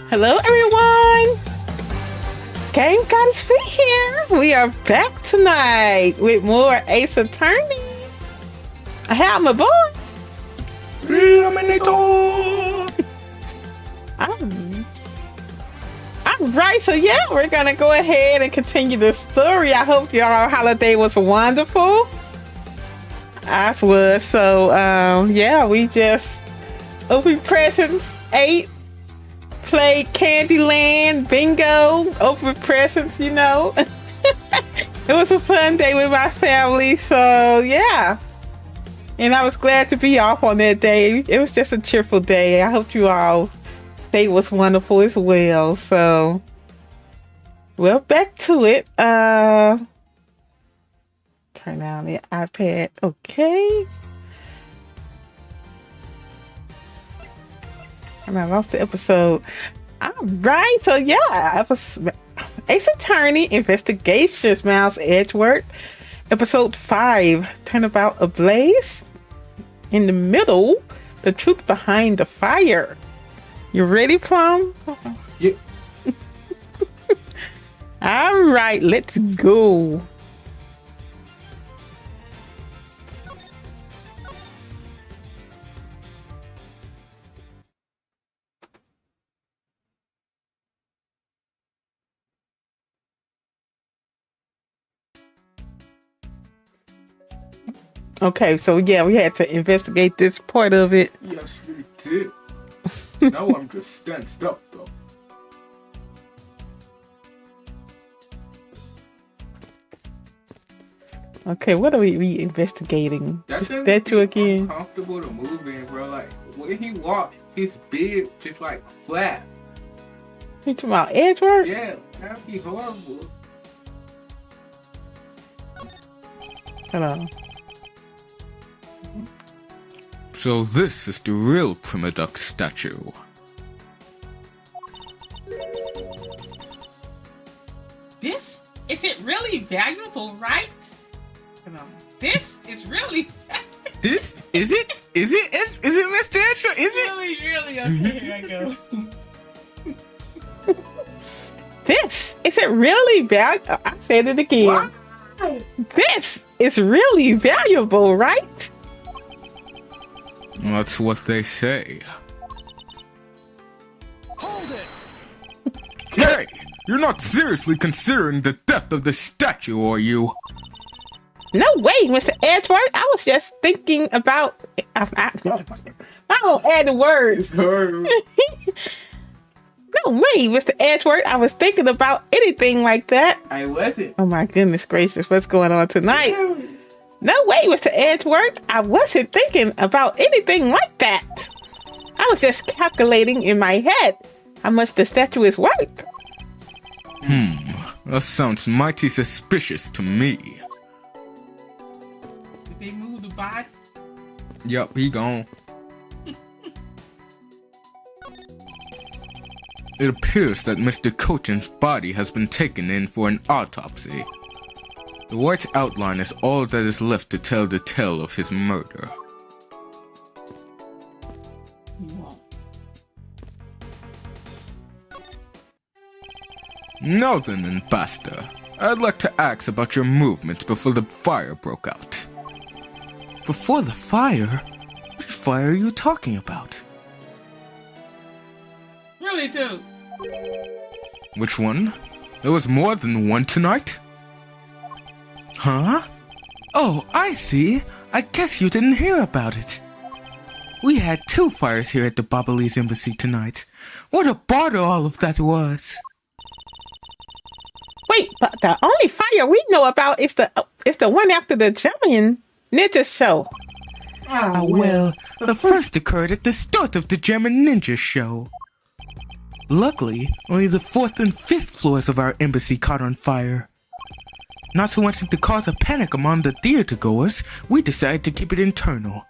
Hello, everyone. GameGoddessFee here. We are back tonight with more Ace Attorney. I have my boy. Alright, so yeah, we're gonna go ahead and continue the story. I hope your holiday was wonderful. Ours was. So yeah, we just opened presents, ate, played Candyland, bingo, opened presents, you know. It was a fun day with my family, so yeah. And I was glad to be off on that day. It was just a cheerful day. I hope you all day was wonderful as well. So well, back to it. Turn on the iPad. Okay. And I lost the episode. All right. So yeah, it was Ace Attorney Investigations, Miles Edgeworth, episode 5, Turnabout, Ablaze. In the middle, the truth behind the fire. You ready, Plum? Yeah. All right, let's go. Okay, so yeah, we had to investigate this part of it. Yes, we did. Now I'm just tensed up, though. Okay, what are we investigating? Is that you again? Uncomfortable to move in, bro. Like when he walked, his beard just like flat. You talking about Edgeworth? Yeah, that'd be horrible. Hold on. So this is the real Prima-Duck statue. This isn't really valuable, right? Hold on. This is really This is it? Is it Mr. Edgeworth? Is it? really okay. Here I go. This isn't really valuable. I said it again. What? This is really valuable, right? That's what they say. Hold it! Hey! You're not seriously considering the theft of the statue, are you? No way, Mr. Edgeworth. I was just thinking about. I don't add the words. It's horrible. No way, Mr. Edgeworth. I was thinking about anything like that. I wasn't. Oh my goodness gracious, what's going on tonight? No way, Mr. Edgeworth. I wasn't thinking about anything like that. I was just calculating in my head how much the statue is worth. That sounds mighty suspicious to me. Did they move the body? Yup, he gone. It appears that Mr. Cochin's body has been taken in for an autopsy. The white outline is all that is left to tell the tale of his murder. Now then, Ambassador, I'd like to ask about your movements before the fire broke out. Before the fire? Which fire are you talking about? Really, too. Which one? There was more than one tonight? Huh? Oh, I see. I guess you didn't hear about it. We had 2 fires here at the Babalese embassy tonight. What a bother all of that was. Wait, but the only fire we know about is the one after the German ninja show. Ah, well, the first occurred at the start of the German ninja show. Luckily, only the 4th and 5th floors of our embassy caught on fire. Not wanting to cause a panic among the theater-goers, we decided to keep it internal.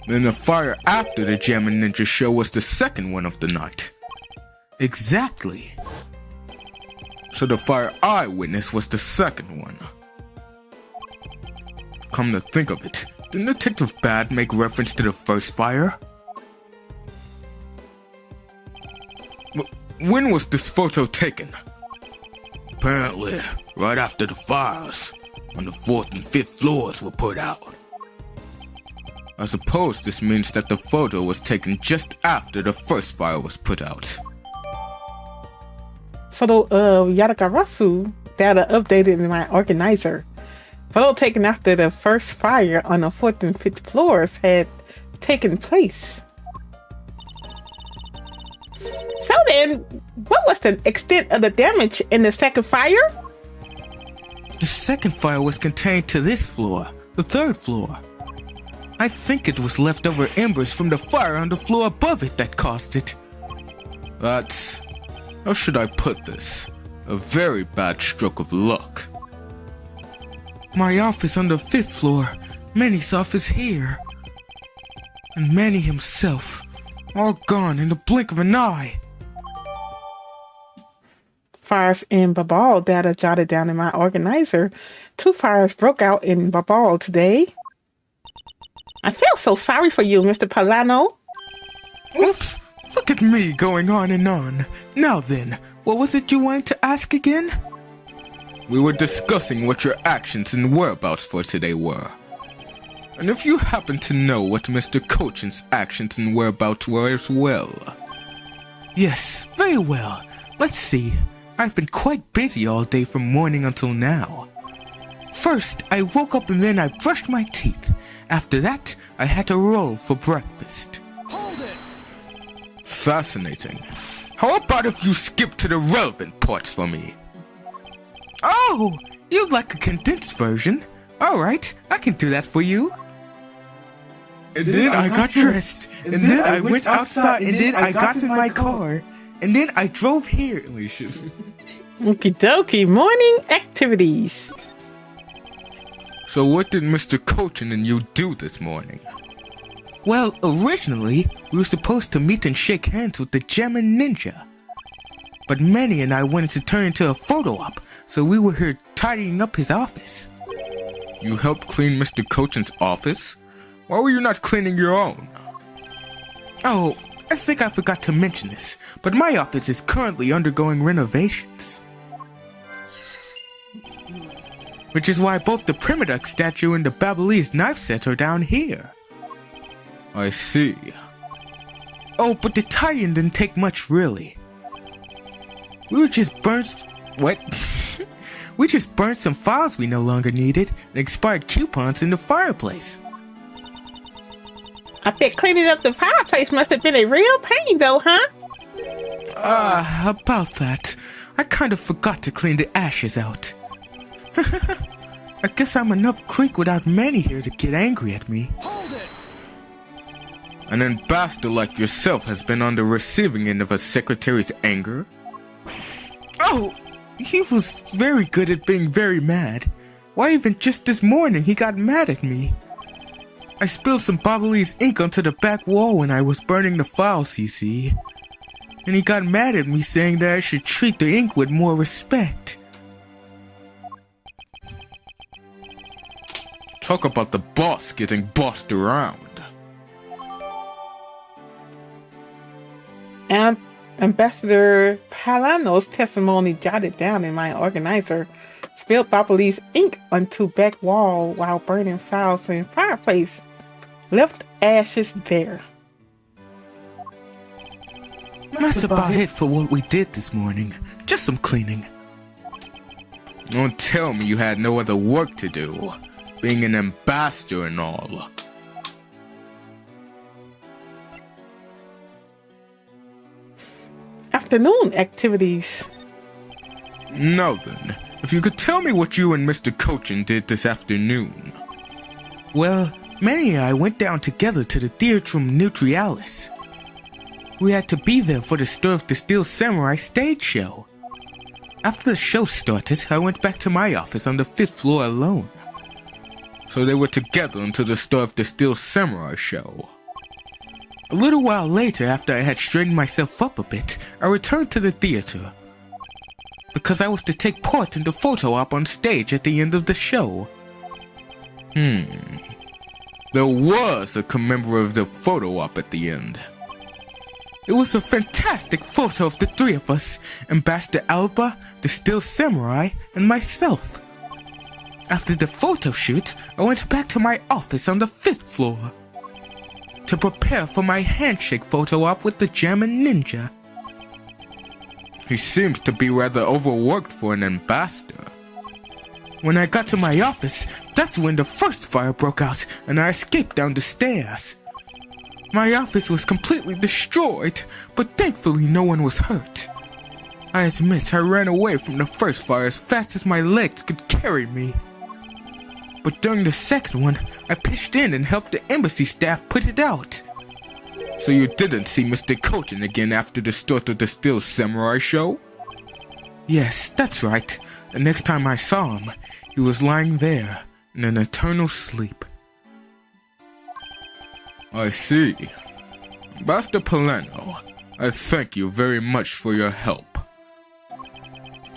Then the fire after the German ninja show was the second one of the night. Exactly. So the fire I witnessed was the second one. Come to think of it, didn't Detective Bad make reference to the first fire? When was this photo taken? Apparently, right after the fires, when the 4th and 5th floors were put out. I suppose this means that the photo was taken just after the first fire was put out. Photo of Yadagarasu data updated in my organizer. Photo taken after the first fire on the 4th and 5th floors had taken place. So then, what was the extent of the damage in the second fire? The second fire was contained to this floor, the 3rd floor. I think it was leftover embers from the fire on the floor above it that caused it. That's, how should I put this? A very bad stroke of luck. My office on the 5th floor, Manny's office here, and Manny himself, all gone in the blink of an eye. Fires in Babal data jotted down in my organizer. 2 fires broke out in Babal today. I feel so sorry for you, Mr. Palano. Oops, look at me going on and on. Now then, what was it you wanted to ask again? We were discussing what your actions and whereabouts for today were. And if you happen to know what Mr. Cochin's actions and whereabouts were as well. Yes, very well. Let's see. I've been quite busy all day from morning until now. First, I woke up and then I brushed my teeth. After that, I had a roll for breakfast. Hold it! Fascinating. How about if you skip to the relevant parts for me? Oh, you'd like a condensed version? Alright, I can do that for you. And then I got dressed, and then I went outside, and then I got in my car, and then I drove here. Okie dokie, morning activities. So what did Mr. Cochin and you do this morning? Well, originally, we were supposed to meet and shake hands with the German ninja. But Manny and I wanted to turn into a photo op, so we were here tidying up his office. You helped clean Mr. Cochin's office? Why were you not cleaning your own? Oh, I think I forgot to mention this, but my office is currently undergoing renovations. Which is why both the Primiduck statue and the Babalese knife set are down here. I see. Oh, but the tidying didn't take much, really. We just burned some files we no longer needed and expired coupons in the fireplace. I bet cleaning up the fireplace must have been a real pain though, huh? About that. I kind of forgot to clean the ashes out. I guess I'm enough creek without Manny here to get angry at me. Hold it! An ambassador like yourself has been on the receiving end of a secretary's anger? Oh, he was very good at being very mad. Why, even just this morning he got mad at me. I spilled some Babalese ink onto the back wall when I was burning the files, you see. And he got mad at me saying that I should treat the ink with more respect. Talk about the boss getting bossed around. Ambassador Palano's testimony jotted down in my organizer. Spilled Babalese ink onto back wall while burning files in fireplace. Left ashes there. That's about it for what we did this morning. Just some cleaning. Don't tell me you had no other work to do. Being an ambassador and all. Afternoon activities. Now then, if you could tell me what you and Mr. Cochin did this afternoon. Well, Manny and I went down together to the Theatrum Neutrialis. We had to be there for the Stir of the Steel Samurai stage show. After the show started, I went back to my office on the 5th floor alone. So they were together until the Stir of the Steel Samurai show. A little while later, after I had straightened myself up a bit, I returned to the theater. Because I was to take part in the photo op on stage at the end of the show. There was a commemorative photo op at the end. It was a fantastic photo of the three of us, Ambassador Alba, the Steel Samurai, and myself. After the photo shoot, I went back to my office on the 5th floor to prepare for my handshake photo op with the German ninja. He seems to be rather overworked for an ambassador. When I got to my office, that's when the first fire broke out and I escaped down the stairs. My office was completely destroyed, but thankfully no one was hurt. I admit I ran away from the first fire as fast as my legs could carry me. But during the second one, I pitched in and helped the embassy staff put it out. So you didn't see Mr. Kochen again after the start of the Steel Samurai show? Yes, that's right. The next time I saw him, he was lying there in an eternal sleep. I see. Ambassador Polano, I thank you very much for your help.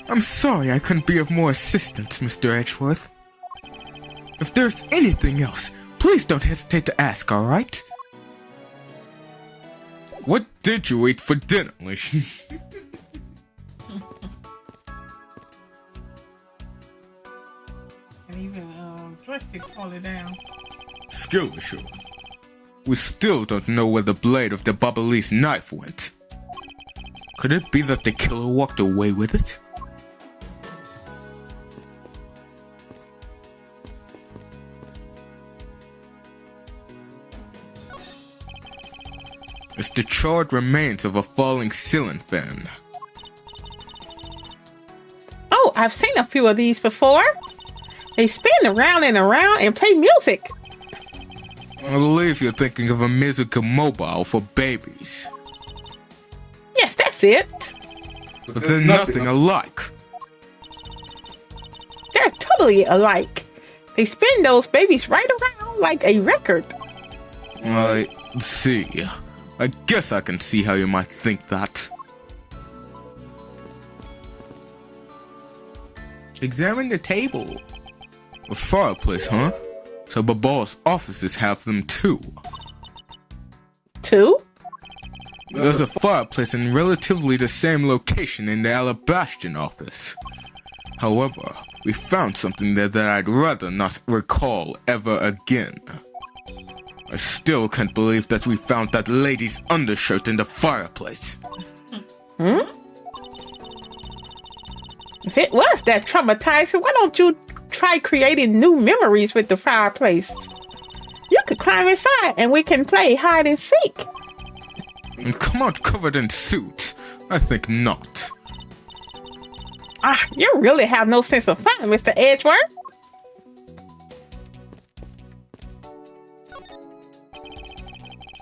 I'm sorry I couldn't be of more assistance, Mr. Edgeworth. If there's anything else, please don't hesitate to ask, alright? What did you eat for dinner? And even joystick falling down. Skill issue. We still don't know where the blade of the Babali's knife went. Could it be that the killer walked away with it? It's the charred remains of a falling ceiling fan. Oh, I've seen a few of these before. They spin around and around and play music. I believe you're thinking of a musical mobile for babies. Yes, that's it. But they're nothing alike. They're totally alike. They spin those babies right around like a record. I see. I guess I can see how you might think that. Examine the table. A fireplace, huh? So Babal's offices have them too. Two? There's a fireplace in relatively the same location in the Alabastian office. However, we found something there that I'd rather not recall ever again. I still can't believe that we found that lady's undershirt in the fireplace. Hmm? If it was that traumatizing, why don't you try creating new memories with the fireplace? You could climb inside and we can play hide and seek. And come out covered in soot? I think not. Ah, you really have no sense of fun, Mr. Edgeworth.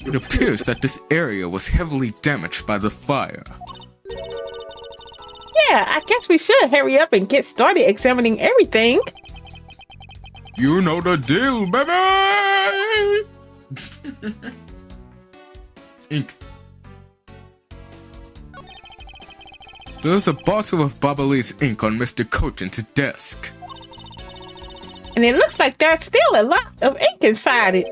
It appears that this area was heavily damaged by the fire. Yeah, I guess we should hurry up and get started examining everything. You know the deal, baby! Ink. There's a bottle of Babali's ink on Mr. Kochen's desk. And it looks like there's still a lot of ink inside it.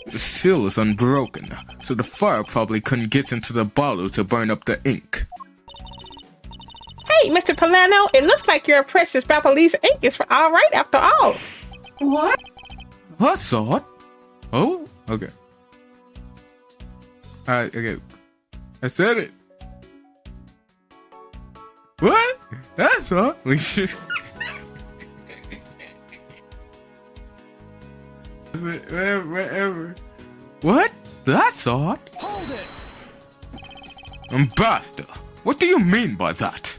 The seal is unbroken, so the fire probably couldn't get into the bottle to burn up the ink. Hey, Mr. Polano, it looks like your precious Babali's ink is all right after all. What? I saw it. Oh, okay. Alright, okay. I said it. What? That's all. Whatever. What? That's odd. Hold it! Ambassador, what do you mean by that?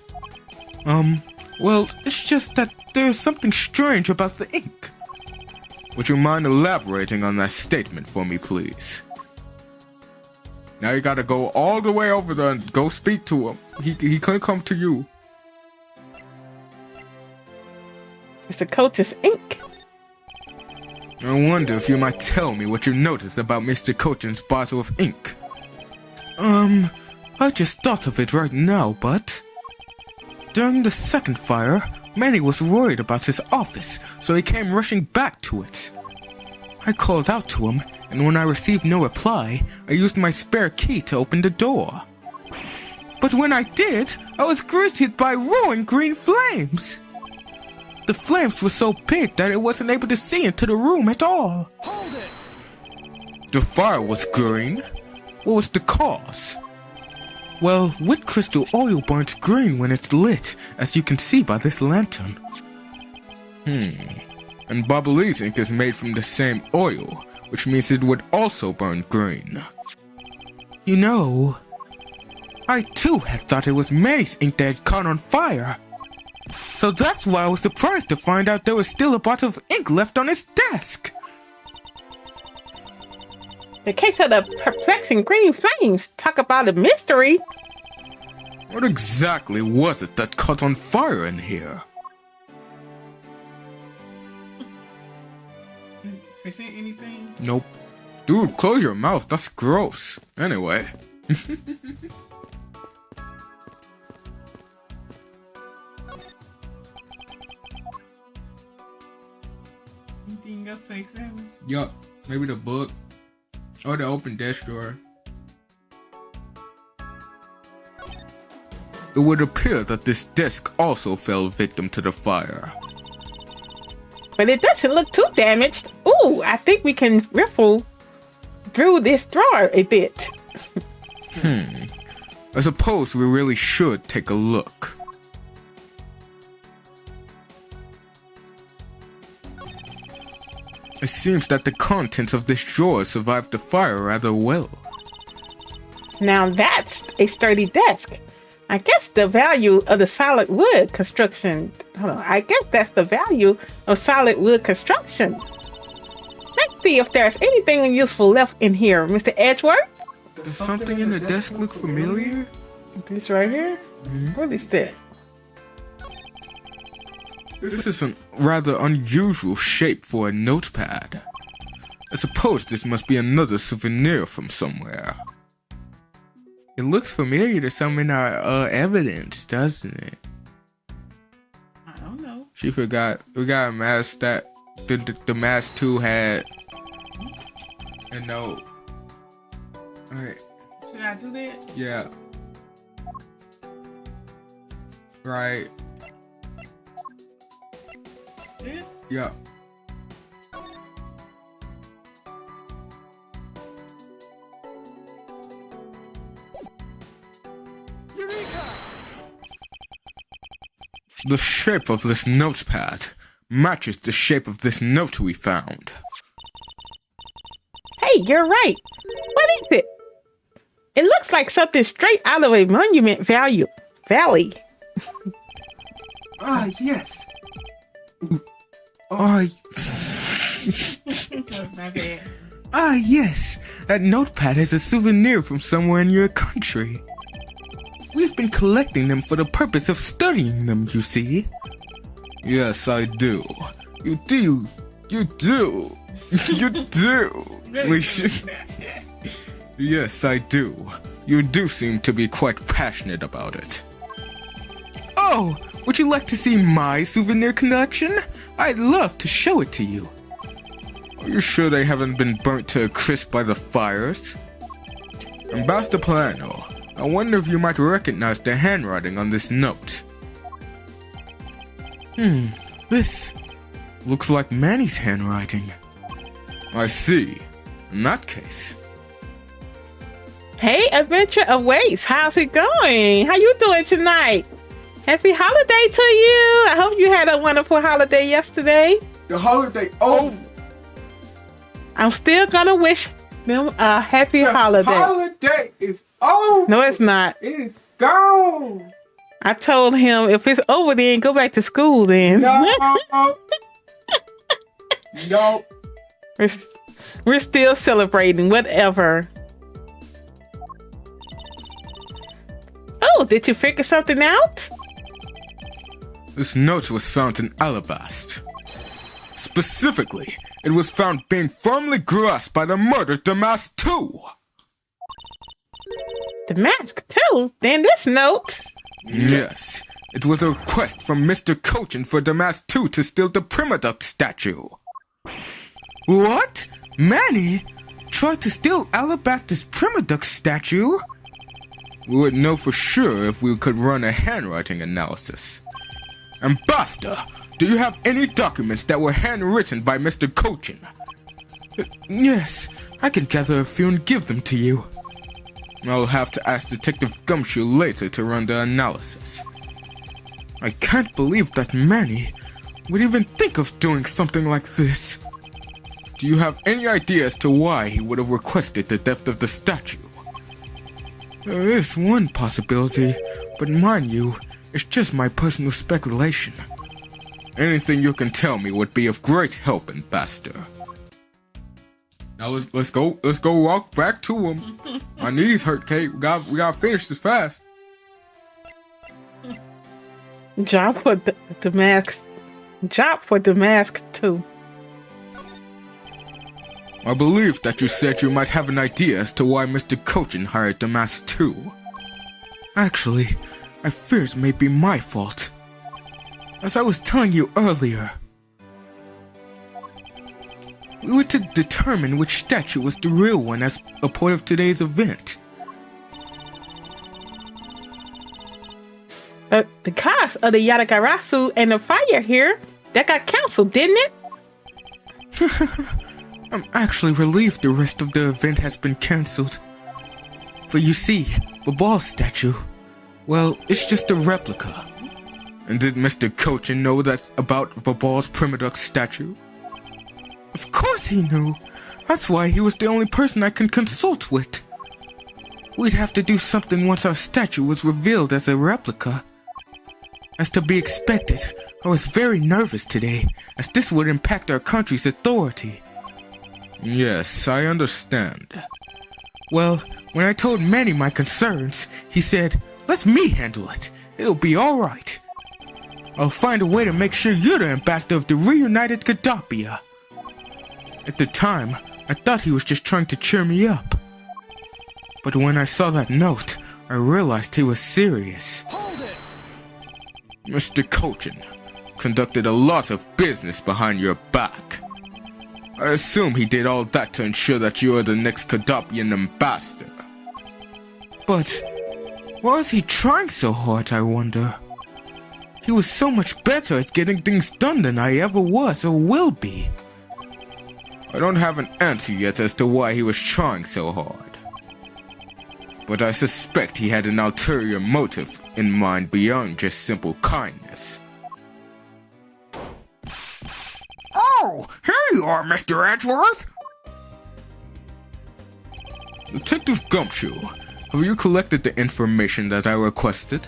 Well, it's just that there's something strange about the ink. Would you mind elaborating on that statement for me, please? Now you gotta go all the way over there and go speak to him. He couldn't come to you. Mr. Coach's ink. I wonder if you might tell me what you noticed about Mr. Kochen's bottle of ink. I just thought of it right now, but... During the second fire, Manny was worried about his office, so he came rushing back to it. I called out to him, and when I received no reply, I used my spare key to open the door. But when I did, I was greeted by roaring green flames. The flames were so big that I wasn't able to see into the room at all. Hold it! The fire was green. What was the cause? Well, wet crystal oil burns green when it's lit, as you can see by this lantern. And Ablaze ink is made from the same oil, which means it would also burn green. You know, I too had thought it was Manny's ink that had caught on fire. So that's why I was surprised to find out there was still a bottle of ink left on his desk. The case of the perplexing green flames. Talk about a mystery. What exactly was it that caught on fire in here? Is it anything? Nope. Dude, close your mouth. That's gross. Anyway. Anything else to examine? Yup. Maybe the book. Or the open desk drawer. It would appear that this desk also fell victim to the fire. But it doesn't look too damaged. Ooh, I think we can riffle through this drawer a bit. I suppose we really should take a look. It seems that the contents of this drawer survived the fire rather well. Now that's a sturdy desk. I guess the value of the solid wood construction. Hold on. I guess that's the value of solid wood construction. Let's see if there's anything useful left in here, Mr. Edgeworth. Does something in the desk look familiar? This right here? What is that? This is a rather unusual shape for a notepad. I suppose this must be another souvenir from somewhere. It looks familiar to some in our evidence, doesn't it? I don't know. She forgot. We got a mask that the mask 2 had a note. Alright. Should I do that? Yeah. Right. This? Yeah. The shape of this notepad matches the shape of this note we found. Hey, you're right. What is it? It looks like something straight out of a monument valley. Ah, yes. Oh, My bad. yes. That notepad is a souvenir from somewhere in your country. We've been collecting them for the purpose of studying them, you see. Yes, I do. You do. You do. You do. We should. Yes, I do. You do seem to be quite passionate about it. Oh, would you like to see my souvenir collection? I'd love to show it to you. Are you sure they haven't been burnt to a crisp by the fires? Ambassador Plano, I wonder if you might recognize the handwriting on this note. This looks like Manny's handwriting. I see. In that case. Hey, Adventure Awaits. How's it going? How you doing tonight? Happy holiday to you. I hope you had a wonderful holiday yesterday. The holiday over. I'm still gonna wish them a happy holiday. Holiday is over. No, it's not. It is gone. I told him if it's over, then go back to school. Then No. No. we're still celebrating. Whatever. Oh, did you figure something out? This note was found in Alabast. Specifically, it was found being firmly grasped by the murdered Damask 2. The mask too. Then this note. Yes, it was a request from Mr. Cochin for Damask 2 to steal the Primaduct statue. What? Manny tried to steal Alabaster's Primaduck statue? We would know for sure if we could run a handwriting analysis. Ambassador, do you have any documents that were handwritten by Mr. Cochin? Yes, I can gather a few and give them to you. I'll have to ask Detective Gumshoe later to run the analysis. I can't believe that Manny would even think of doing something like this. Do you have any idea as to why he would have requested the theft of the statue? There is one possibility, but mind you, it's just my personal speculation. Anything you can tell me would be of great help, Ambassador. Now let's go walk back to him. My knees hurt, Kate. We gotta finish this fast. Job for the mask. Job for the mask too. I believe that you said you might have an idea as to why Mr. Cochin hired the mask too. Actually, I fear it may be my fault. As I was telling you earlier, we were to determine which statue was the real one as a part of today's event. The cast of the Yatagarasu and the fire here, that got canceled, didn't it? I'm actually relieved the rest of the event has been cancelled. For you see, the ball statue, well, it's just a replica. And did Mr. Cochin know that about Babal's Primaduck statue? Of course he knew. That's why he was the only person I can consult with. We'd have to do something once our statue was revealed as a replica. As to be expected, I was very nervous today, as this would impact our country's authority. Yes, I understand. Well, when I told Manny my concerns, he said, "Let me handle it. It'll be alright. I'll find a way to make sure you're the ambassador of the reunited Gadapia." At the time, I thought he was just trying to cheer me up. But when I saw that note, I realized he was serious. Mr. Cochin conducted a lot of business behind your back. I assume he did all that to ensure that you are the next Kadapian ambassador. But why was he trying so hard, I wonder? He was so much better at getting things done than I ever was or will be. I don't have an answer yet as to why he was trying so hard. But I suspect he had an ulterior motive in mind beyond just simple kindness. Oh, here you are, Mr. Edgeworth! Detective Gumshoe, have you collected the information that I requested?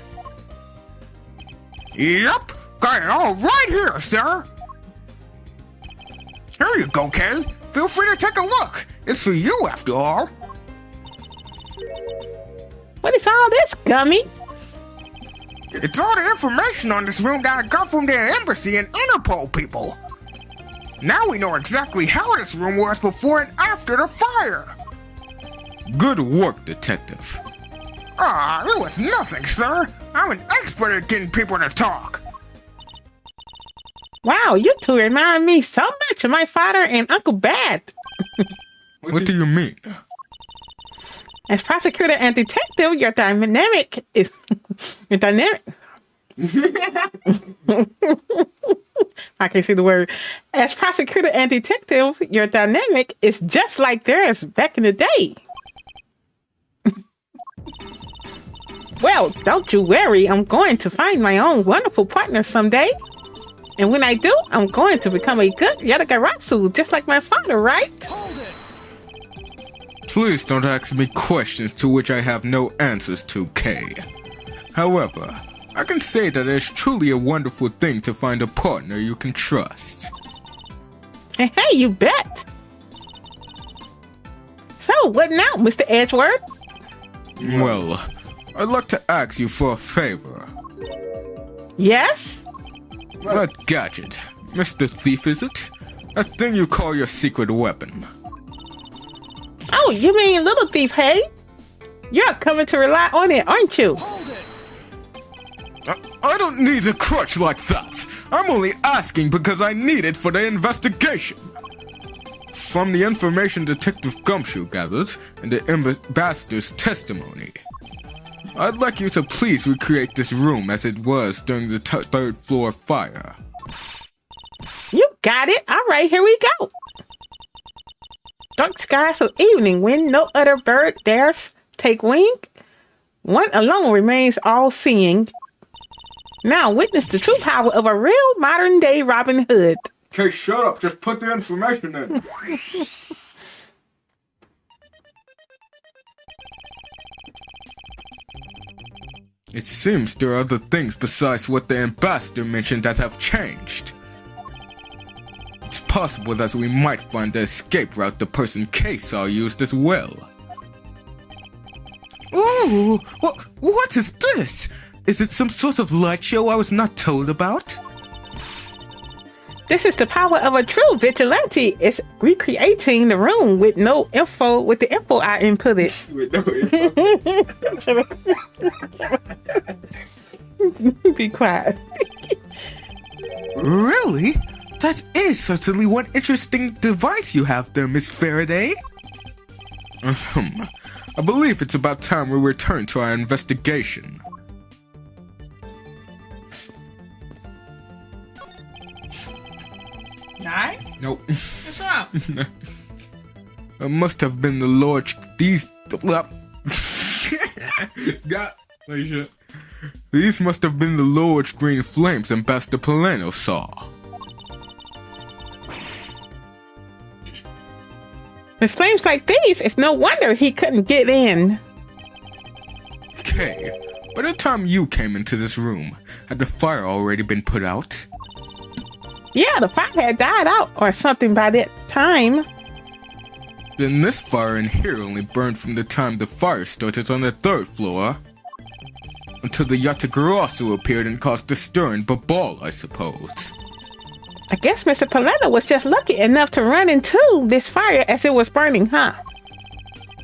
Yep, got it all right here, sir! Here you go, Kay. Feel free to take a look. It's for you, after all. What is all this, Gummy? It's all the information on this room that I got from the embassy and Interpol people. Now we know exactly how this room was before and after the fire. Good work, Detective. It was nothing, sir. I'm an expert at getting people to talk. Wow, you two remind me so much of my father and Uncle Bad. What do you mean? As prosecutor and detective, your dynamic is... your dynamic... I can't see the word. As prosecutor and detective, your dynamic is just like theirs back in the day. Well, don't you worry. I'm going to find my own wonderful partner someday. And when I do, I'm going to become a good Yatagarasu, just like my father, right? Please don't ask me questions to which I have no answers to, Kay. However, I can say that it's truly a wonderful thing to find a partner you can trust. Hey, you bet. So, what now, Mr. Edgeworth? Well, I'd like to ask you for a favor. Yes? That gadget, Mr. Thief, is it? That thing you call your secret weapon. Oh, you mean Little Thief, hey? You're coming to rely on it, aren't you? I don't need a crutch like that. I'm only asking because I need it for the investigation. From the information Detective Gumshoe gathers and the ambassador's testimony, I'd like you to please recreate this room as it was during the third floor fire. You got it. All right, here we go. Dark skies of evening, when no other bird dares take wing. One alone remains all-seeing. Now witness the true power of a real modern-day Robin Hood. Okay, shut up. Just put the information in. It seems there are other things besides what the ambassador mentioned that have changed. It's possible that we might find the escape route the person K saw used as well. Ooh, what is this? Is it some sort of light show I was not told about? This is the power of a true vigilante. It's recreating the room with the info I inputted. Be quiet. Really? That is certainly one interesting device you have there, Miss Faraday. I believe it's about time we return to our investigation. Alright? Nope. What's wrong? It must have been the Lord. These must have been the large green flames Ambassador Polano saw. With flames like these, it's no wonder he couldn't get in. Okay, by the time you came into this room, had the fire already been put out? Yeah, the fire had died out or something by that time. Then this fire in here only burned from the time the fire started on the third floor until the Yatagarasu appeared and caused a stir in Babal, I suppose. I guess Mr. Paletta was just lucky enough to run into this fire as it was burning, huh?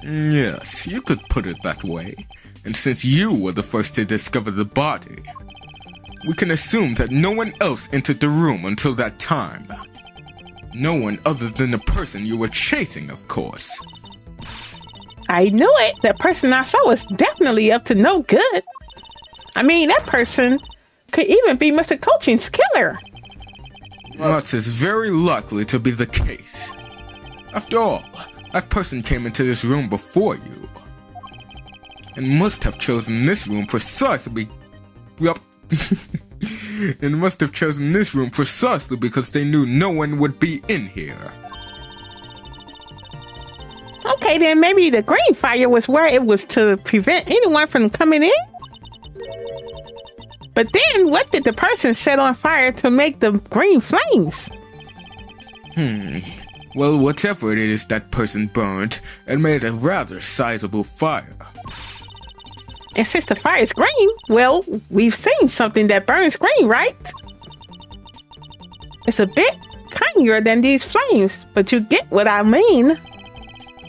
Yes, you could put it that way. And since you were the first to discover the body, we can assume that no one else entered the room until that time. No one other than the person you were chasing, of course. I knew it. The person I saw was definitely up to no good. I mean, that person could even be Mr. Coaching's killer. That is very likely to be the case. After all, that person came into this room before you, and must have chosen this room precisely. And must have chosen this room precisely because they knew no one would be in here. Okay, then maybe the green fire was where it was to prevent anyone from coming in? But then, what did the person set on fire to make the green flames? Well, whatever it is that person burned, it made a rather sizable fire. And since the fire is green, well, we've seen something that burns green, right? It's a bit tinier than these flames, but you get what I mean.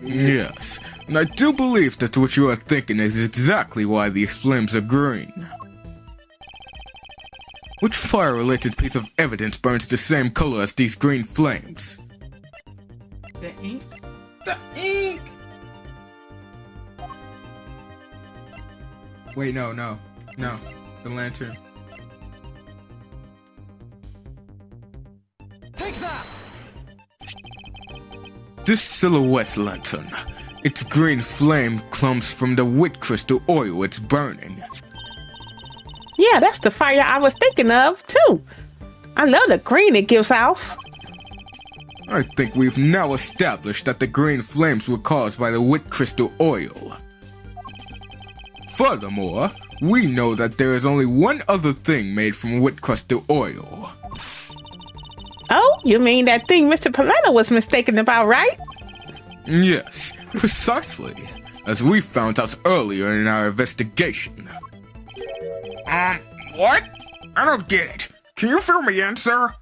Yes, and I do believe that what you are thinking is exactly why these flames are green. Which fire-related piece of evidence burns the same color as these green flames? The ink? The ink! Wait, no. The lantern. Take that! This silhouette lantern. Its green flame comes from the wit crystal oil it's burning. Yeah, that's the fire I was thinking of, too. I love the green it gives off. I think we've now established that the green flames were caused by the wit crystal oil. Furthermore, we know that there is only one other thing made from wit crystal oil. Oh, you mean that thing Mr. Paletta was mistaken about, right? Yes, precisely, as we found out earlier in our investigation. What? I don't get it. Can you fill me in, sir?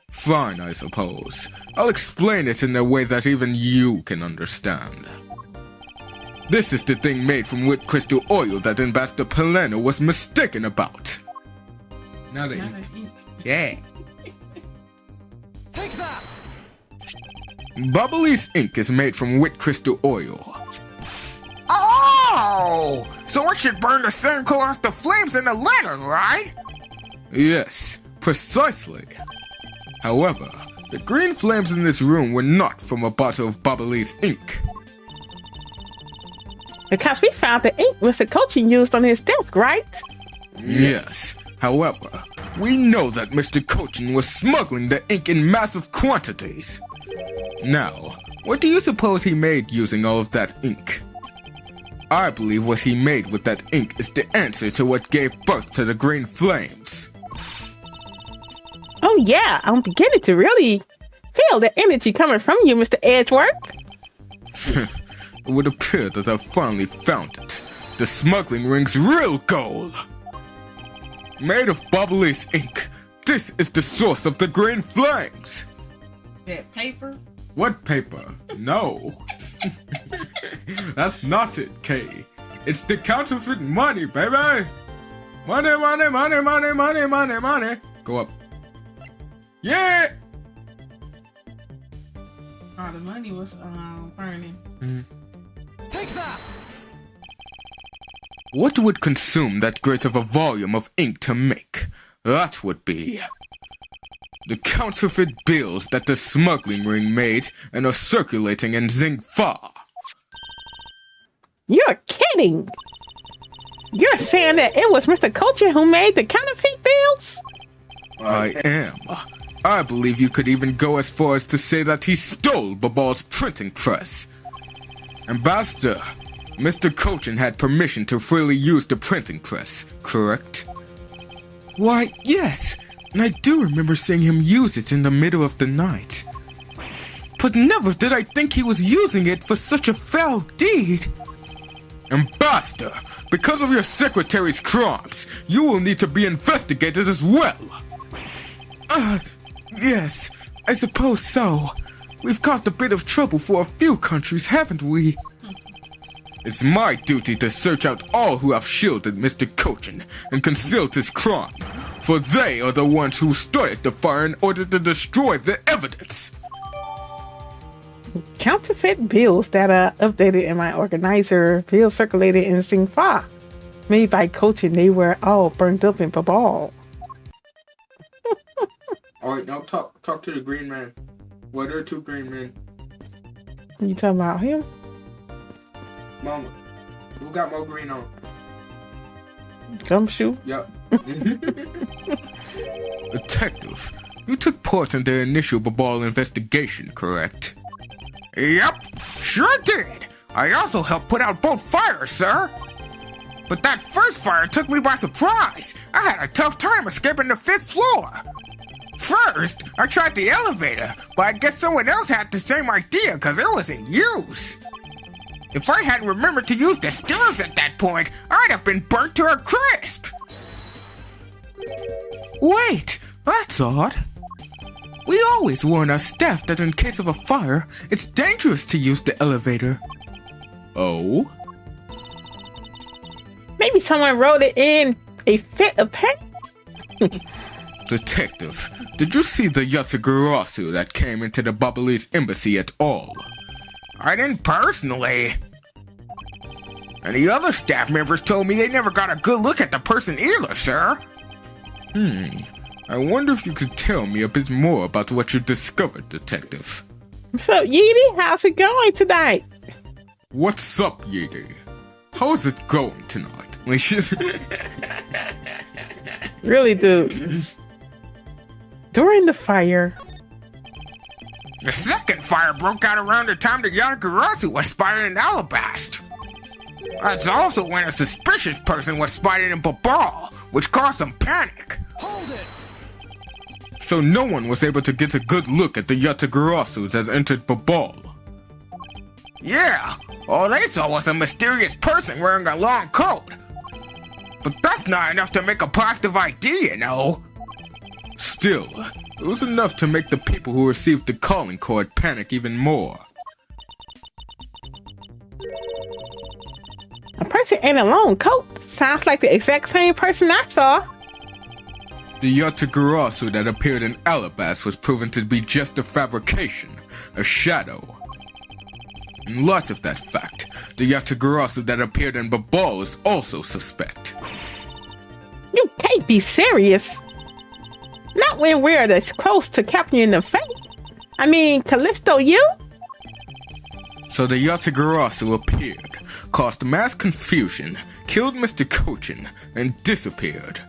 Fine, I suppose. I'll explain it in a way that even you can understand. This is the thing made from wit crystal oil that Ambassador Polano was mistaken about. Now the ink. Yeah. Take that! Bubbly's ink is made from wet crystal oil. Oh! So it should burn the same color as the flames in the lantern, right? Yes, precisely. However, the green flames in this room were not from a bottle of Bubbly's ink. Because we found the ink Mr. Coaching used on his desk, right? Yes, however, we know that Mr. Cochin was smuggling the ink in massive quantities. Now, what do you suppose he made using all of that ink? I believe what he made with that ink is the answer to what gave birth to the green flames. Oh yeah, I'm beginning to really feel the energy coming from you, Mr. Edgeworth. It would appear that I've finally found it. The smuggling ring's real goal. Made of Bubbly's ink, this is the source of the green flames. That paper? What paper? No. That's not it, Kay. It's the counterfeit money, baby. Money, money, money, money, money, money, money. Go up. Yeah. Oh, the money was burning. Take that! What would consume that great of a volume of ink to make? That would be the counterfeit bills that the smuggling ring made and are circulating in Zingfa. You're kidding. You're saying that it was Mr. Coaching who made the counterfeit bills? I am. I believe you could even go as far as to say that he stole Babal's printing press. Ambassador, Mr. Cochin had permission to freely use the printing press, correct? Why, yes, and I do remember seeing him use it in the middle of the night. But never did I think he was using it for such a foul deed. Ambassador, because of your secretary's crimes, you will need to be investigated as well. Yes, I suppose so. We've caused a bit of trouble for a few countries, haven't we? It's my duty to search out all who have shielded Mr. Cochin and concealed his crime, for they are the ones who started the fire in order to destroy the evidence. Counterfeit bills that are updated in my organizer, bills circulated in Zingfa. Made by Coaching, they were all burned up in Babal. Alright, now talk to the green man. Well, there are two green men. You talking about him? Mama, who got more green on? Gumshoe? Yep. Detective, you took part in the initial Babal investigation, correct? Yep, sure did. I also helped put out both fires, sir. But that first fire took me by surprise. I had a tough time escaping the 5th floor. First, I tried the elevator, but I guess someone else had the same idea because it was in use. If I hadn't remembered to use the stairs at that point, I'd have been burnt to a crisp. Wait, that's odd. We always warn our staff that in case of a fire, it's dangerous to use the elevator. Oh? Maybe someone wrote it in a fit of pain. Detective, did you see the Yatagarasu that came into the Bubbly's embassy at all? I didn't personally. And the other staff members told me they never got a good look at the person either, sir. I wonder if you could tell me a bit more about what you discovered, Detective. So, Yeedy, how's it going tonight? What's up, Yeedy? How's it going tonight? Really, dude. During the fire, The second fire broke out around the time the Yatagarasu was spotted in Alabast. That's also when a suspicious person was spotted in Babal, which caused some panic. Hold it! So no one was able to get a good look at the Yatagarasus as entered Babal. Yeah, all they saw was a mysterious person wearing a long coat. But that's not enough to make a positive ID, you know. Still, it was enough to make the people who received the calling card panic even more. a person in a long coat sounds like the exact same person I saw. The Yatagarasu that appeared in Ablaze was proven to be just a fabrication, a shadow. In light of that fact, the Yatagarasu that appeared in Babal is also suspect. You can't be serious. Not when we're this close to capturing the fate. I mean, Callisto, you? So the Yatagarasu appeared, caused mass confusion, killed Mr. Cochin, and disappeared.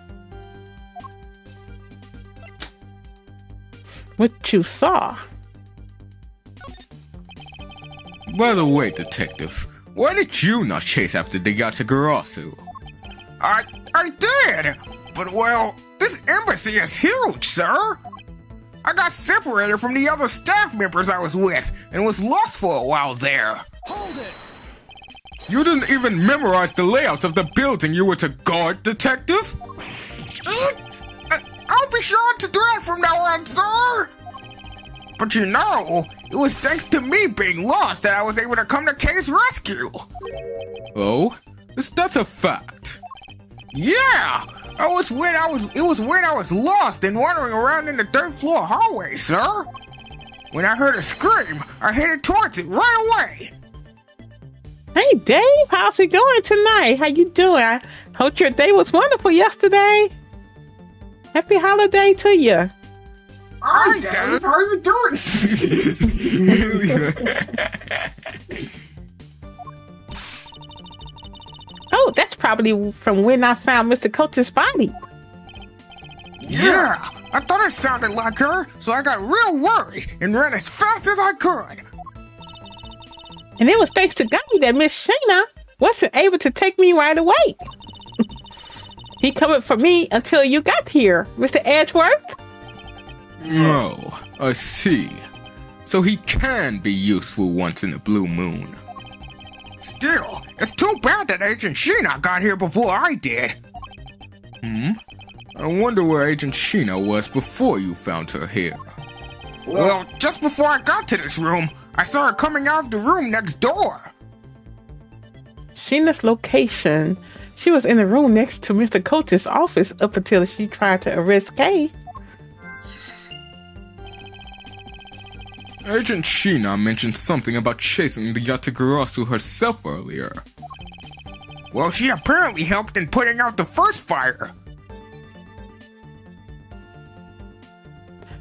What you saw? By the way, detective, why did you not chase after the Yatagarasu? I did! But well, this embassy is huge, sir! I got separated from the other staff members I was with and was lost for a while there. Hold it! You didn't even memorize the layouts of the building you were to guard, detective? I'll be sure to do that from now on, sir! But you know, it was thanks to me being lost that I was able to come to Kay's rescue. Oh? That's a fact. Yeah! It was when I was lost and wandering around in the third floor hallway, sir. When I heard a scream, I headed towards it right away. Hey, Dave, how's it going tonight? How you doing? I hope your day was wonderful yesterday. Happy holiday to you. Hi, Dave. How you doing? Oh, that's probably from when I found Mr. Coach's body. Yeah, I thought it sounded like her, so I got real worried and ran as fast as I could. And it was thanks to God that Miss Shayna wasn't able to take me right away. He covered for me until you got here, Mr. Edgeworth. Oh, I see. So he can be useful once in a blue moon. Still, it's too bad that Agent Sheena got here before I did. I wonder where Agent Sheena was before you found her here. Well, just before I got to this room, I saw her coming out of the room next door. Shayna's location. She was in the room next to Mr. Coach's office up until she tried to arrest Kay. Agent Sheena mentioned something about chasing the Yatagarasu herself earlier. Well, she apparently helped in putting out the first fire.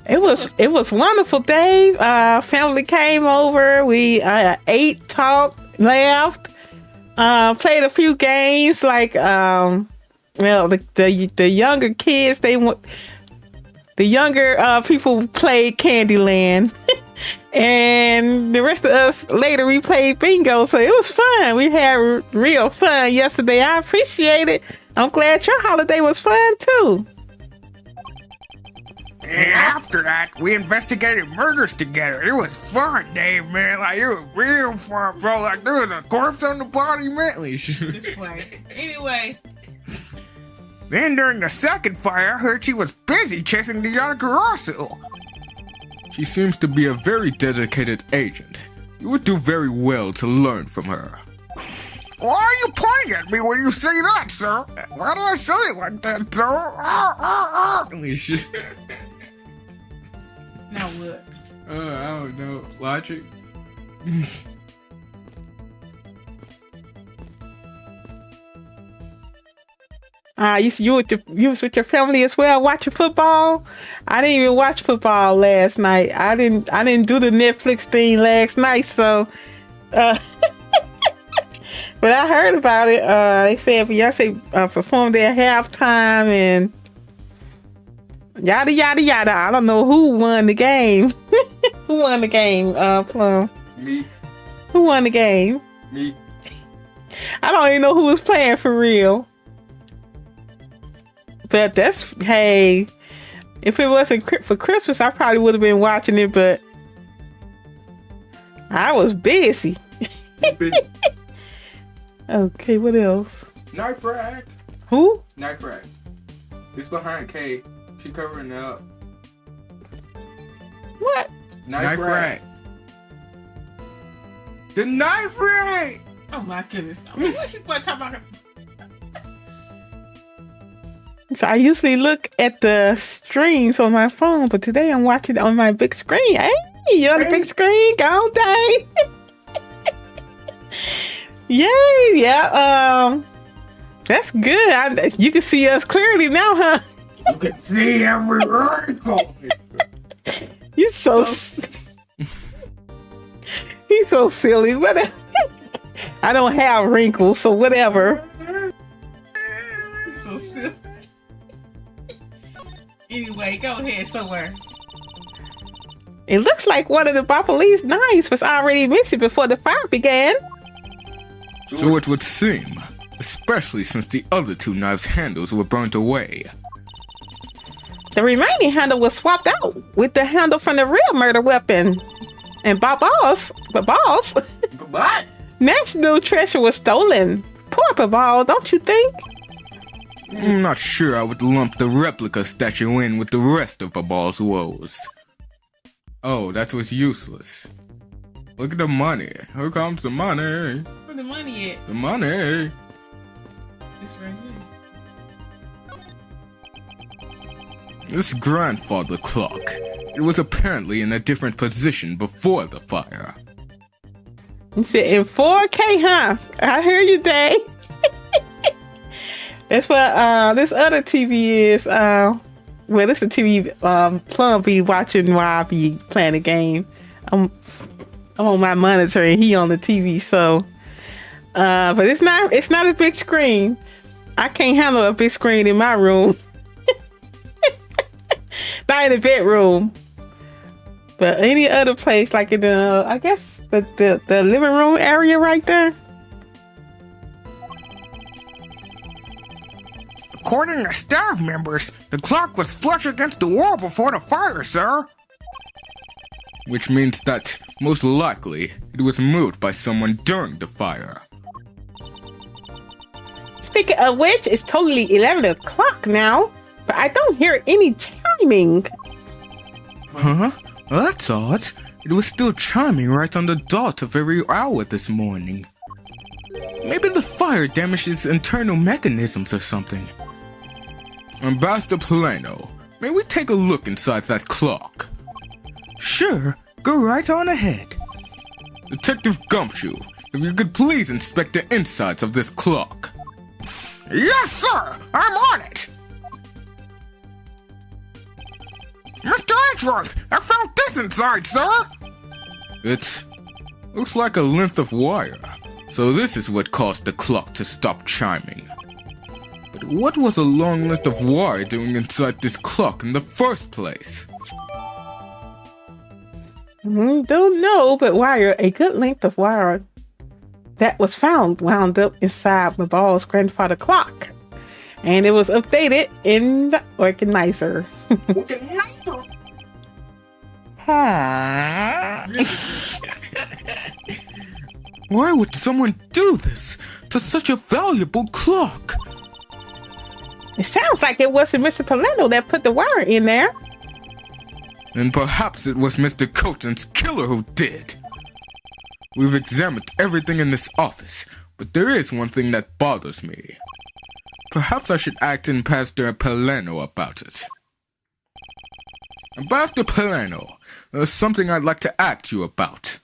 It was wonderful, Dave. Family came over. We ate, talked, laughed, played a few games. Like, well, the younger kids, the younger people played Candyland. And the rest of us later we played bingo, so it was fun. We had real fun yesterday. I appreciate it. I'm glad your holiday was fun too. And after that, we investigated murders together. It was fun, Dave, man. Like, it was real fun, bro. Like, there was a corpse on the body, man. This way. Anyway. Then during the second fire, I heard she was busy chasing the Yatagarasu. She seems to be a very dedicated agent. You would do very well to learn from her. Why are you pointing at me when you say that, sir? Why do I say it like that, sir? Now what? I don't know. Logic. You was with your family as well watching football. I didn't even watch football last night. I didn't do the Netflix thing last night, so but I heard about it. They said Beyonce performed at halftime and yada yada yada. I don't know who won the game. Who won the game, Plum? Me. Who won the game? Me. I don't even know who was playing for real. But hey, if it wasn't for Christmas, I probably would have been watching it, but I was busy. Okay, what else? Knife rack. Who? Knife rack. It's behind Kay. She covering it up. What? Knife rack. The knife rack! Oh my goodness. I mean, what she talking about? So I usually look at the streams on my phone, but today I'm watching it on my big screen. Hey, you on the big screen? Go on, Dave. Yay, yeah. That's good. You can see us clearly now, huh? You can see every wrinkle. You so he's so silly. Whatever. I don't have wrinkles, so whatever. So silly. Anyway, go ahead somewhere. It looks like one of the Ablaze knives was already missing before the fire began. So it would seem, especially since the other two knives' handles were burnt away. The remaining handle was swapped out with the handle from the real murder weapon. And Babbal's What? national treasure was stolen. Poor Babbal, don't you think? I'm not sure I would lump the replica statue in with the rest of Babbal's woes. Oh, that was useless. Look at the money. Here comes the money. Where the money at? The money. It's right here. This grandfather clock. It was apparently in a different position before the fire. You said in 4K, huh? I hear you, Dave. That's what this other TV is. Well, this is a TV Plum be watching while I be playing the game. I'm on my monitor and he on the TV, so but it's not a big screen. I can't handle a big screen in my room. Not in the bedroom. But any other place, like in the I guess the living room area right there. According to staff members, the clock was flush against the wall before the fire, sir. Which means that, most likely, it was moved by someone during the fire. Speaking of which, it's totally 11 o'clock now, but I don't hear any chiming. Huh? Well, that's odd. It was still chiming right on the dot of every hour this morning. Maybe the fire damaged its internal mechanisms or something. Ambassador Plano, may we take a look inside that clock? Sure, go right on ahead. Detective Gumshoe, if you could please inspect the insides of this clock. Yes, sir! I'm on it! Mr. Edgeworth, I found this inside, sir! It looks like a length of wire. So this is what caused the clock to stop chiming. But what was a long length of wire doing inside this clock in the first place? Don't know, but wire, a good length of wire that was found wound up inside Babbal's grandfather clock. And it was updated in the organizer. Why would someone do this to such a valuable clock? It sounds like it wasn't Mr. Palendo that put the wire in there. And perhaps it was Mr. Cochran's killer who did. We've examined everything in this office, but there is one thing that bothers me. Perhaps I should act in Pastor Palano about it. Ambassador Palano, there's something I'd like to ask you about.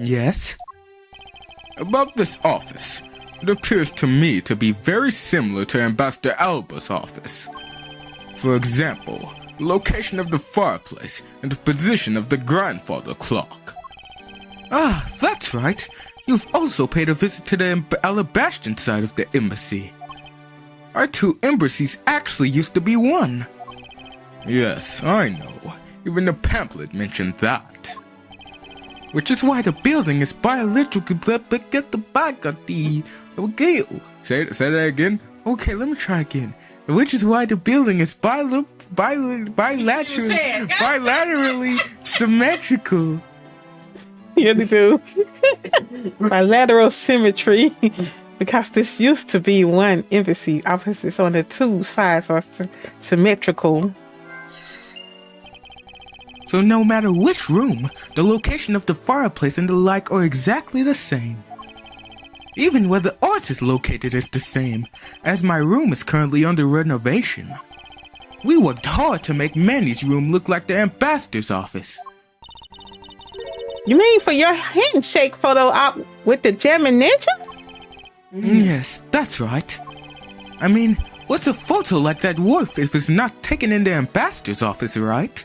Yes? About this office. It appears to me to be very similar to Ambassador Alba's office. For example, the location of the fireplace and the position of the grandfather clock. Ah, that's right. You've also paid a visit to the Alabastion side of the embassy. Our two embassies actually used to be one. Yes, I know. Even the pamphlet mentioned that. Which is why the building is bilateral. Get the back of the. Okay. Say that again. Okay, let me try again. Which is why the building is bilaterally symmetrical. Yeah, they do. Bilateral symmetry. Because this used to be one embassy. Opposites on the two sides are symmetrical. So no matter which room, the location of the fireplace and the like are exactly the same. Even where the art is located is the same, as my room is currently under renovation. We worked hard to make Manny's room look like the ambassador's office. You mean for your handshake photo op with the German ninja? Yes, that's right. I mean, what's a photo like that worth if it's not taken in the ambassador's office, right?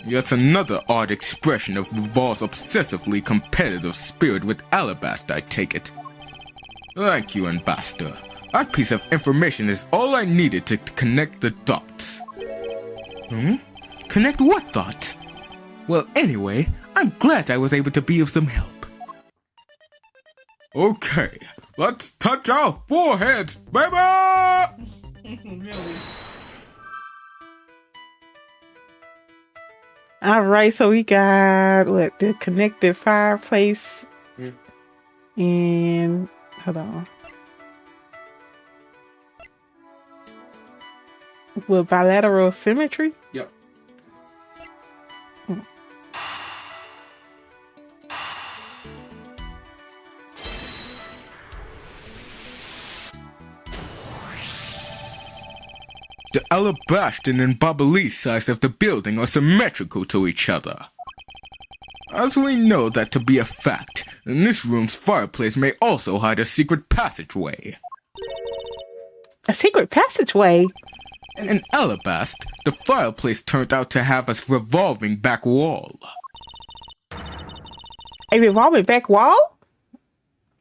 Yet another odd expression of the boss' obsessively competitive spirit with Alabasta, I take it. Thank you, Ambassador. That piece of information is all I needed to connect the dots. Connect what dots? Well, anyway, I'm glad I was able to be of some help. Okay, let's touch our foreheads, baby! Really? All right, so we got what, the connected fireplace and hold on. With bilateral symmetry? Yep. The Alabastion and Ablaze sides of the building are symmetrical to each other. As we know that to be a fact, in this room's fireplace may also hide a secret passageway. A secret passageway? In Alabast, the fireplace turned out to have a revolving back wall. A revolving back wall?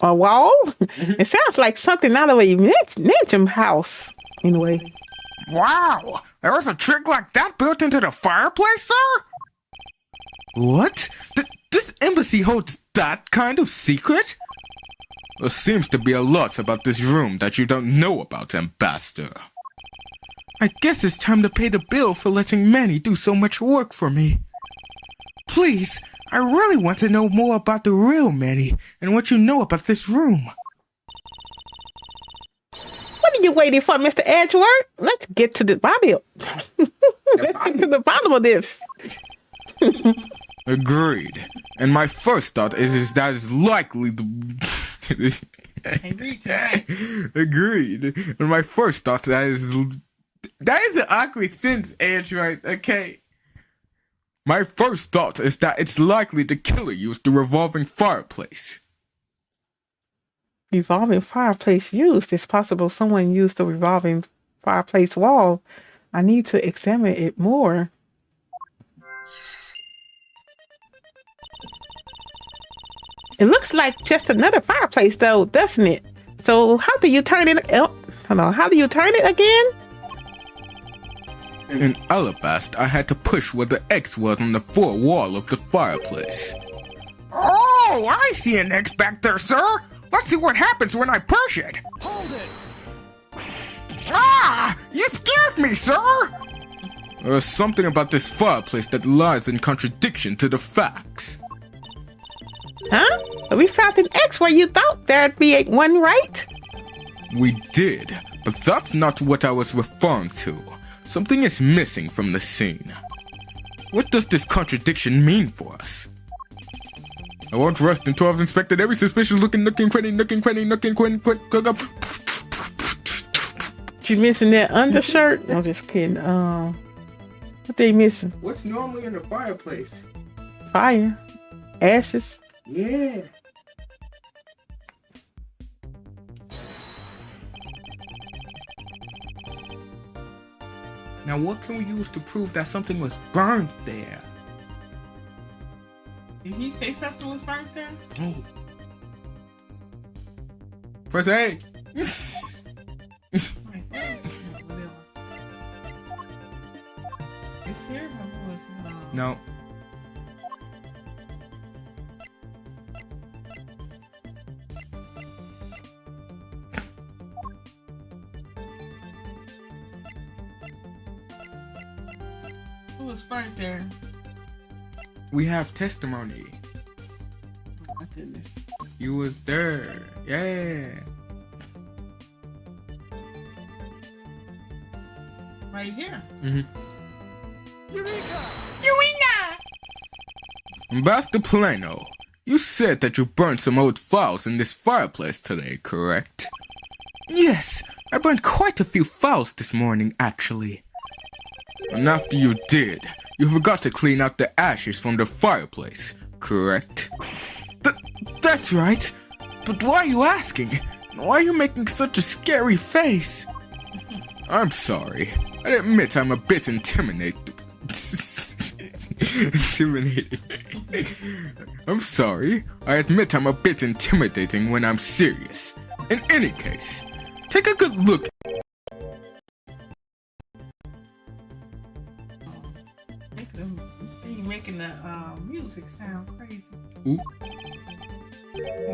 A wall? It sounds like something out of a ninja house, anyway. Wow! There was a trick like that built into the fireplace, sir? What? This embassy holds that kind of secret? There seems to be a lot about this room that you don't know about, Ambassador. I guess it's time to pay the bill for letting Manny do so much work for me. Please, I really want to know more about the real Manny and what you know about this room. What are you waiting for, Mr. Edgeworth? Let's get to the bottom. Let's get to the bottom of this. Agreed. And my first thought is that is likely the... Agreed. And my first thought that is an awkward sentence, Android, okay? My first thought is that it's likely the killer used the revolving fireplace. Revolving fireplace used. It's possible someone used the revolving fireplace wall. I need to examine it more. It looks like just another fireplace though, doesn't it? So how do you turn it? Oh, hold on. How do you turn it again? In Alabast, I had to push where the X was on the fore wall of the fireplace. Oh, I see an X back there, sir. Let's see what happens when I push it. Hold it! Ah! You scared me, sir! There's something about this fireplace that lies in contradiction to the facts. Huh? We found an X where you thought there'd be one, right? We did, but that's not what I was referring to. Something is missing from the scene. What does this contradiction mean for us? I won't rest until I've inspected every suspicious looking cranny. You missing that undershirt? I'm just kidding. What they missing? What's normally in the fireplace? Fire, ashes. Yeah. Now what can we use to prove that something was burned there? Did he say something was burnt there? Oh. Press A. It's here. Or was it, No. Who was burnt there? We have testimony. Oh my goodness. You was there. Yeah. Right here. Mm-hmm. Eureka! Ambassador Plano, You said that you burned some old files in this fireplace today, correct? Yes, I burned quite a few files this morning, actually. And after you did, you forgot to clean out the ashes from the fireplace, correct? That's right. But why are you asking? Why are you making such a scary face? I'm sorry. I admit I'm a bit intimidated. I'm sorry. I admit I'm a bit intimidating when I'm serious. In any case, take a good look. Making the music sound crazy. Ooh.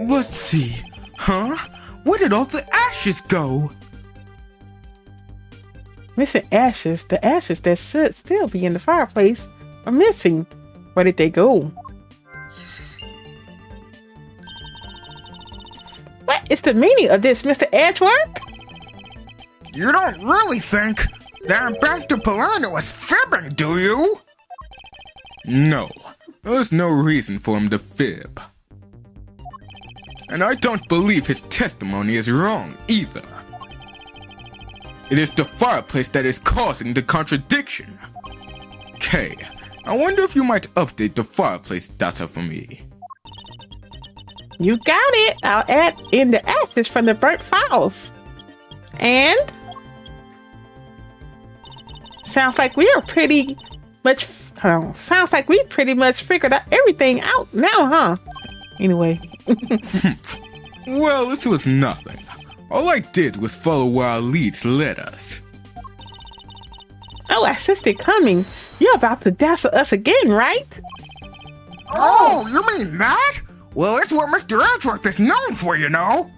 Let's see. Huh? Where did all the ashes go? Missing ashes. The ashes that should still be in the fireplace are missing. Where did they go? What is the meaning of this, Mr. Edgeworth? You don't really think that Ambassador Polano is fibbing, do you? No, there's no reason for him to fib. And I don't believe his testimony is wrong either. It is the fireplace that is causing the contradiction. Kay, I wonder if you might update the fireplace data for me. You got it. I'll add in the ashes from the burnt files. And sounds like we are pretty much figured out everything out now, huh? Anyway. Well, this was nothing. All I did was follow where our leads led us. Oh, I sensed it coming. You're about to dazzle us again, right? Oh, you mean that? Well, it's what Mr. Edgeworth is known for, you know.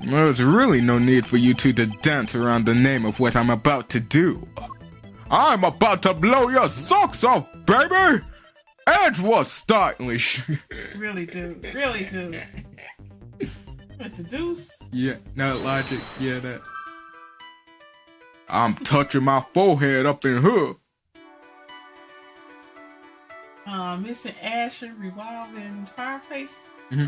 There's really no need for you two to dance around the name of what I'm about to do. I'm about to blow your socks off, baby! Edgeworth stylish. Really do. Really do. What the deuce? Yeah, no logic. Yeah, that. I'm touching my forehead up in here. Missing ashes, revolving fireplace. Mm-hmm.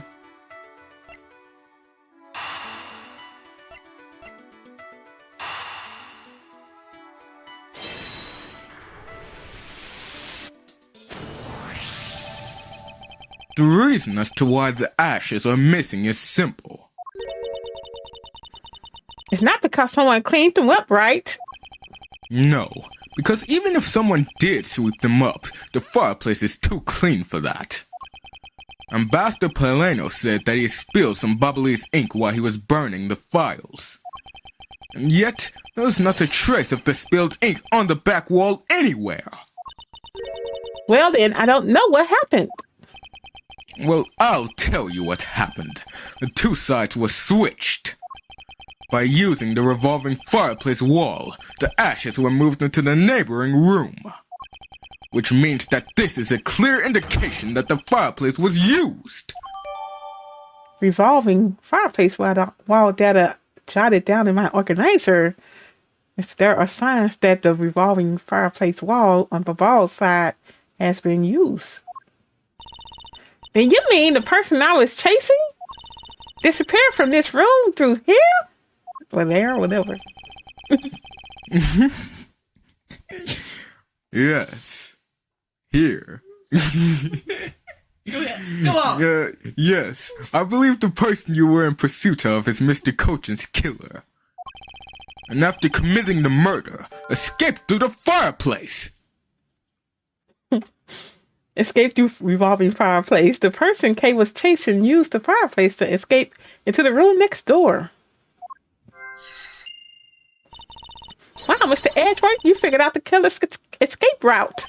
The reason as to why the ashes are missing is simple. It's not because someone cleaned them up, right? No, because even if someone did sweep them up, the fireplace is too clean for that. Ambassador Polano said that he spilled some Ablaze ink while he was burning the files. And yet, there was not a trace of the spilled ink on the back wall anywhere. Well then, I don't know what happened. Well, I'll tell you what happened. The two sides were switched. By using the revolving fireplace wall, the ashes were moved into the neighboring room. Which means that this is a clear indication that the fireplace was used. Revolving fireplace wall data jotted down in my organizer. There are signs that the revolving fireplace wall on the ball side has been used. Then you mean the person I was chasing disappeared from this room through here? Or there, or whatever. Yes. Here. Go on. Yes. I believe the person you were in pursuit of is Mr. Cochin's killer. And after committing the murder, escaped through the fireplace. Escape through revolving fireplace. The person Kay was chasing used the fireplace to escape into the room next door. Wow, Mr. Edgeworth, you figured out the killer's escape route.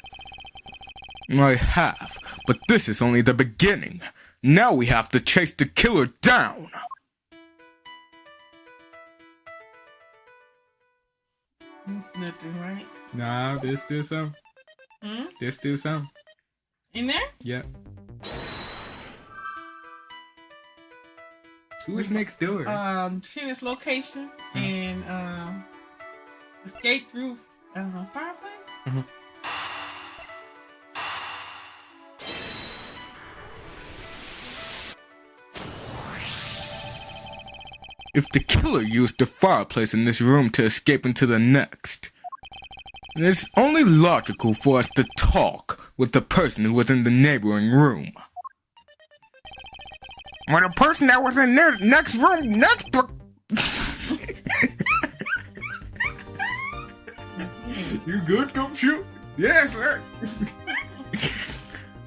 I have, but this is only the beginning. Now we have to chase the killer down. It's nothing, right? Nah, there's still some. There's still some. In there? Yep. Who's next door? Seen its location and escape through fireplace. if the killer used the fireplace in this room to escape into the next, then it's only logical for us to talk with the person who was in the neighboring room. Well, the person that was in the next room next to... You good, Gumshoe? Yes, sir.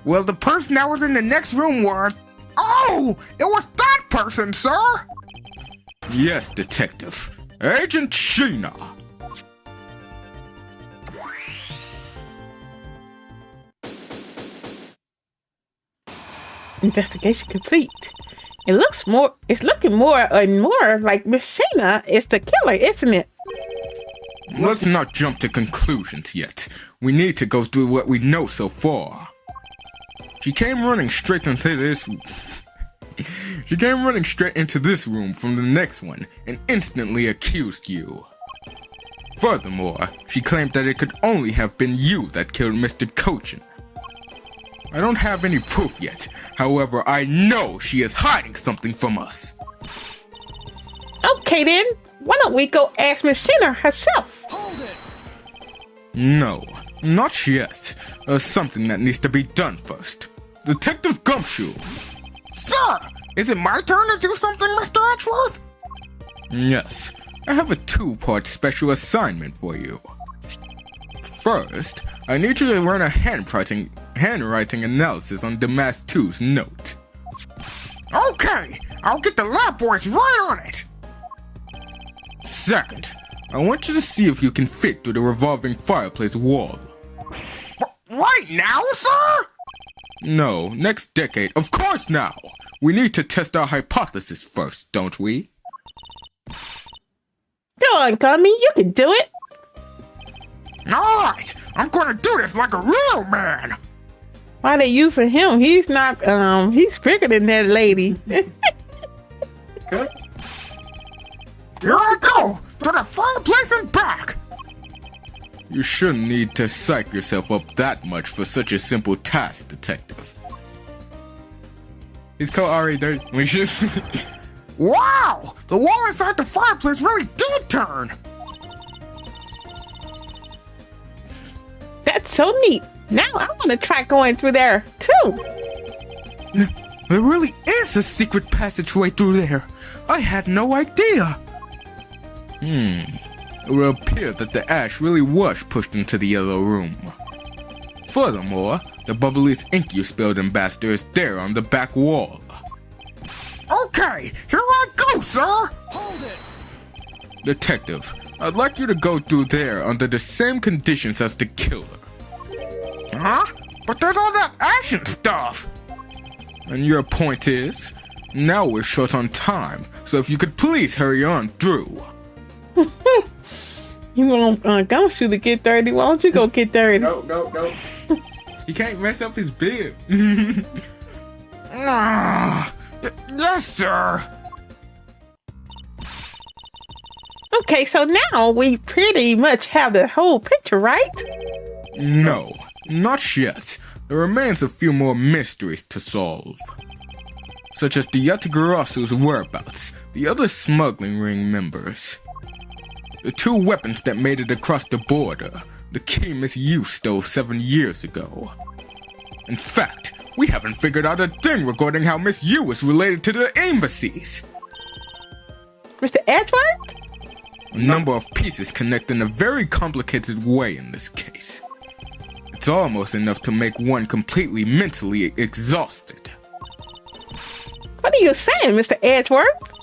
Well, the person that was in the next room was... Oh! It was that person, sir! Yes, Detective. Agent Sheena. Investigation complete. It's looking more and more like Miss Sheena is the killer, isn't it? Let's not jump to conclusions yet. We need to go through what we know so far. She came running straight into this room from the next one and instantly accused you. Furthermore, she claimed that it could only have been you that killed Mr. Cochin. I don't have any proof yet. However, I know she is hiding something from us. Okay then, why don't we go ask Miss Sheena herself? Hold it! No, not yet. There's something that needs to be done first. Detective Gumshoe. Sir, is it my turn to do something, Mr. Edgeworth? Yes, I have a two-part special assignment for you. First, I need you to run a handwriting analysis on Damas 2's note. Okay, I'll get the lab boys right on it. Second, I want you to see if you can fit through the revolving fireplace wall. Right now, sir? No, next decade. Of course now. We need to test our hypothesis first, don't we? Go on, Gummy, you can do it. Alright, I'm gonna do this like a real man. Why they using him? He's not, he's bigger than that lady. Okay. Here I go, to the fireplace and back. You shouldn't need to psych yourself up that much for such a simple task, Detective. He's called Ari Dirty. We should. Wow! The wall inside the fireplace really did turn! That's so neat. Now I want to try going through there, too. There really is a secret passageway through there. I had no idea. It will appear that the ash really was pushed into the yellow room. Furthermore, the bubbliest ink you spilled, Ambassador, is there on the back wall. Okay, here I go, sir! Hold it! Detective, I'd like you to go through there under the same conditions as the killer. Huh? But there's all that ash and stuff! And your point is? Now we're short on time, so if you could please hurry on through. You want Gumshoe to get dirty? Why don't you go get dirty? No. He can't mess up his bib. Yes, sir. Okay, so now we pretty much have the whole picture, right? No, not yet. There remains a few more mysteries to solve. Such as the Yatagarasu's whereabouts, the other smuggling ring members, the two weapons that made it across the border, the key Miss Yu stole 7 years ago. In fact, we haven't figured out a thing regarding how Miss Yu is related to the embassies. Mr. Edgeworth? A number of pieces connect in a very complicated way in this case. It's almost enough to make one completely mentally exhausted. What are you saying, Mr. Edgeworth?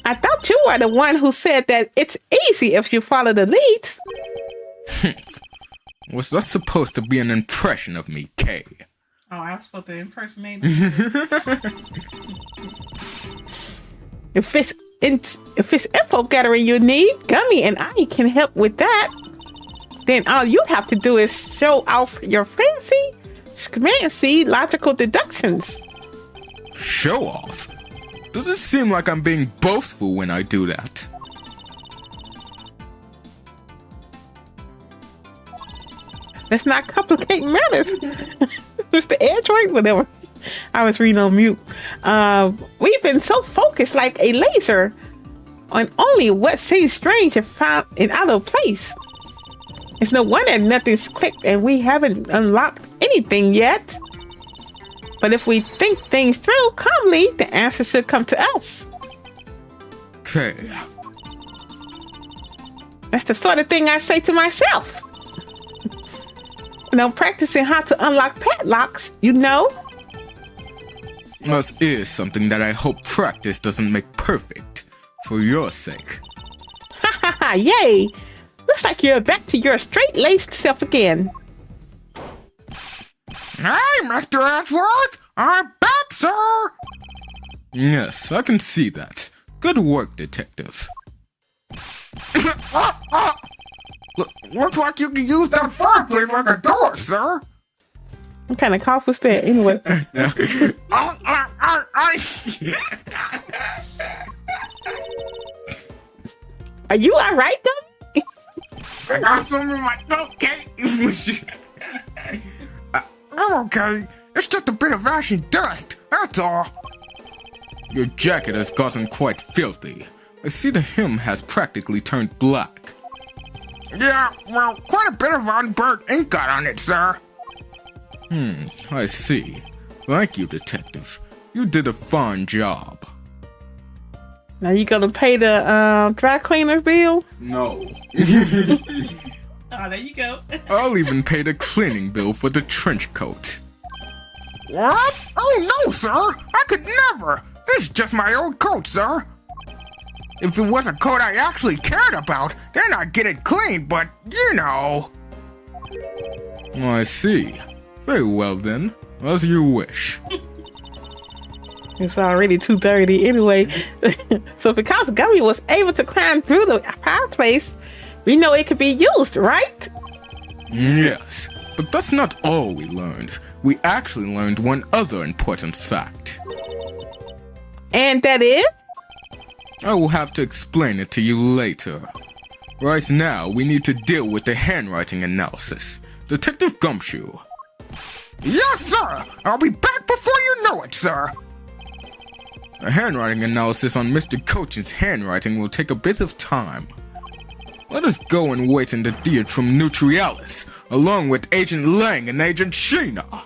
I thought you were the one who said that it's easy if you follow the leads. Was that supposed to be an impression of me, Kay? Oh, I was supposed to impersonate. If it's info gathering you need, Gummy and I can help with that. Then all you have to do is show off your fancy logical deductions. Show off? Does it seem like I'm being boastful when I do that? Let's not complicate matters. Mr. Edgeworth, whatever. I was reading on mute. We've been so focused like a laser on only what seems strange and found and out of place. It's no wonder nothing's clicked and we haven't unlocked anything yet. But if we think things through calmly, the answer should come to us. Okay. That's the sort of thing I say to myself. When I'm practicing how to unlock padlocks, you know? This is something that I hope practice doesn't make perfect, for your sake. Ha ha ha, yay! Looks like you're back to your straight-laced self again. Hey, Mr. Edgeworth! I'm back, sir! Yes, I can see that. Good work, detective. Looks like you can use that fireplace like a door, sir! What kind of cough was that anyway? Are you alright though? I got some in my okay. I'm okay. It's just a bit of ash and dust, that's all. Your jacket has gotten quite filthy. I see the hem has practically turned black. Yeah, well, quite a bit of unburnt ink got on it, sir. I see. Thank you, detective. You did a fine job. Now you gonna pay the dry cleaner bill? No. Oh, there you go. I'll even pay the cleaning bill for the trench coat. What? Oh no, sir! I could never! This is just my old coat, sir. If it was a coat I actually cared about, then I'd get it cleaned, but you know. I see. Very well then, as you wish. It's already 2:30 anyway. So because Gummy was able to climb through the fireplace, we know it could be used, right? Yes, but that's not all we learned. We actually learned one other important fact. And that is? I will have to explain it to you later. Right now, we need to deal with the handwriting analysis. Detective Gumshoe. Yes, sir! I'll be back before you know it, sir! A handwriting analysis on Mr. Coach's handwriting will take a bit of time. Let us go and wait in the Diatrum Nutrialis, along with Agent Lang and Agent Sheena.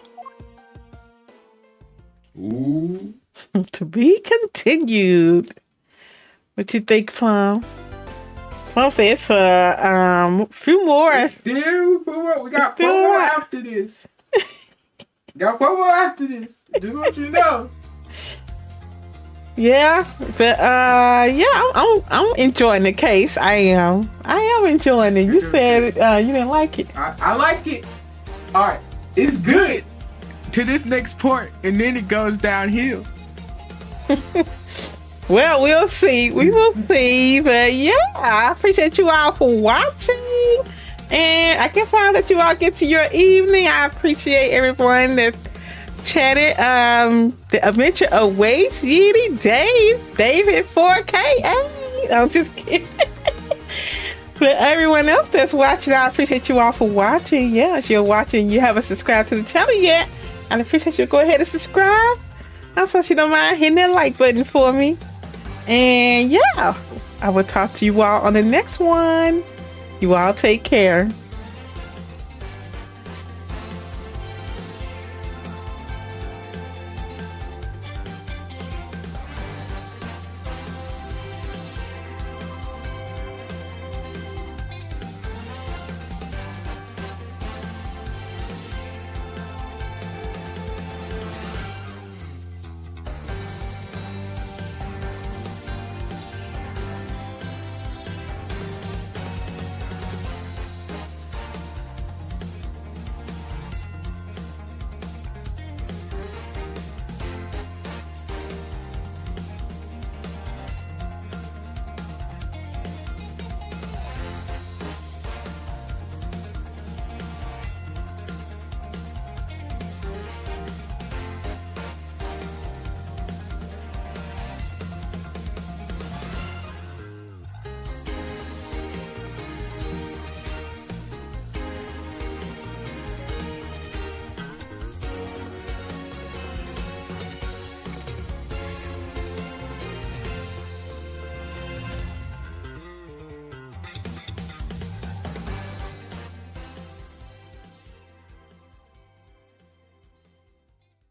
Ooh. To be continued. What you think, Plum? Plum says it's a few more. Still, we got Still 4 more what? after this. Got 4 more after this. Just want you to know. Yeah, but yeah, I'm enjoying the case. I am enjoying it. You said you didn't like it. I like it. All right, it's good. To this next part, and then it goes downhill. Well, we'll see. We will see. But yeah, I appreciate you all for watching. And I guess I'll let you all get to your evening. I appreciate everyone that chatted. The adventure awaits. Yeety David 4K. Hey, I'm just kidding. But everyone else that's watching, I appreciate you all for watching. Yeah, if you're watching, you haven't subscribed to the channel yet, I'd appreciate you to go ahead and subscribe. Also, if you don't mind hitting that like button for me. And yeah, I will talk to you all on the next one. You all take care.